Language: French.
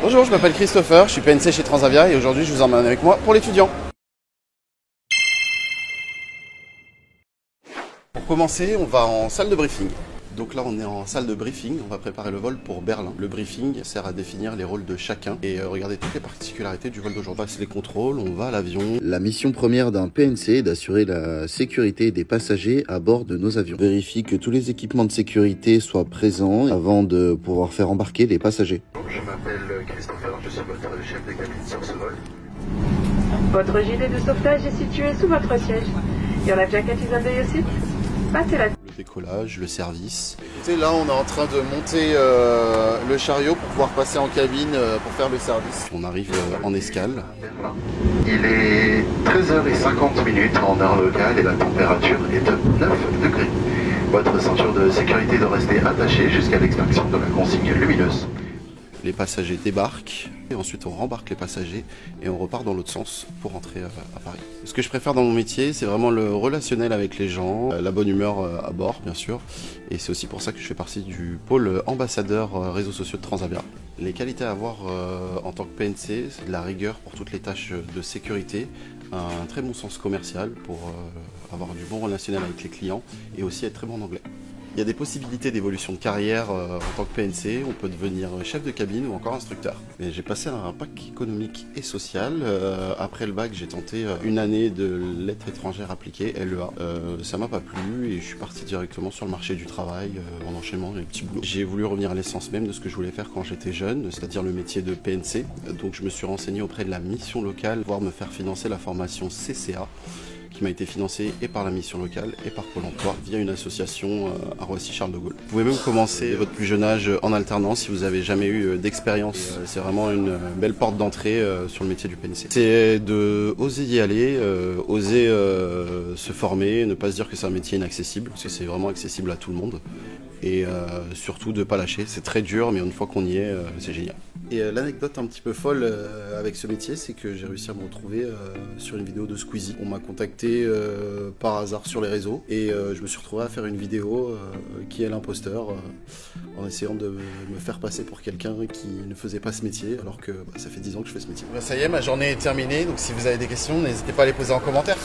Bonjour, je m'appelle Christopher, je suis PNC chez Transavia et aujourd'hui je vous emmène avec moi pour l'étudiant. Pour commencer, on va en salle de briefing. Donc là on est en salle de briefing, on va préparer le vol pour Berlin. Le briefing sert à définir les rôles de chacun et regarder toutes les particularités du vol d'aujourd'hui. On passe les contrôles, on va à l'avion. La mission première d'un PNC est d'assurer la sécurité des passagers à bord de nos avions. Vérifie que tous les équipements de sécurité soient présents avant de pouvoir faire embarquer les passagers. Je m'appelle Christopher, je suis votre chef de cabine sur ce vol. Votre gilet de sauvetage est situé sous votre siège. Your life jacket is under your seat. Passez la... Le décollage, le service. Et là on est en train de monter le chariot pour pouvoir passer en cabine pour faire le service. On arrive en escale. Il est 13h50 en heure locale et la température est de 9 degrés. Votre ceinture de sécurité doit rester attachée jusqu'à l'extinction de la consigne lumineuse. Les passagers débarquent et ensuite on rembarque les passagers et on repart dans l'autre sens pour rentrer à Paris. Ce que je préfère dans mon métier, c'est vraiment le relationnel avec les gens, la bonne humeur à bord bien sûr, et c'est aussi pour ça que je fais partie du pôle ambassadeur réseaux sociaux de Transavia. Les qualités à avoir en tant que PNC, c'est de la rigueur pour toutes les tâches de sécurité, un très bon sens commercial pour avoir du bon relationnel avec les clients et aussi être très bon en anglais. Il y a des possibilités d'évolution de carrière en tant que PNC, on peut devenir chef de cabine ou encore instructeur. J'ai passé un bac économique et social. Après le bac, j'ai tenté une année de lettres étrangères appliquées, LEA. Ça m'a pas plu et je suis parti directement sur le marché du travail en enchaînement les petits boulots. J'ai voulu revenir à l'essence même de ce que je voulais faire quand j'étais jeune, c'est-à-dire le métier de PNC. Donc je me suis renseigné auprès de la mission locale, voire me faire financer la formation CCA, qui m'a été financé et par la mission locale et par Pôle emploi via une association à Roissy-Charles de Gaulle. Vous pouvez même commencer votre plus jeune âge en alternance si vous n'avez jamais eu d'expérience. C'est vraiment une belle porte d'entrée sur le métier du PNC. C'est de oser y aller, oser se former, ne pas se dire que c'est un métier inaccessible, parce que c'est vraiment accessible à tout le monde. Et surtout de ne pas lâcher, c'est très dur mais une fois qu'on y est, c'est génial. Et l'anecdote un petit peu folle avec ce métier, c'est que j'ai réussi à me retrouver sur une vidéo de Squeezie. On m'a contacté par hasard sur les réseaux et je me suis retrouvé à faire une vidéo qui est l'imposteur en essayant de me faire passer pour quelqu'un qui ne faisait pas ce métier alors que ça fait 10 ans que je fais ce métier. Ça y est, ma journée est terminée, donc si vous avez des questions, n'hésitez pas à les poser en commentaire.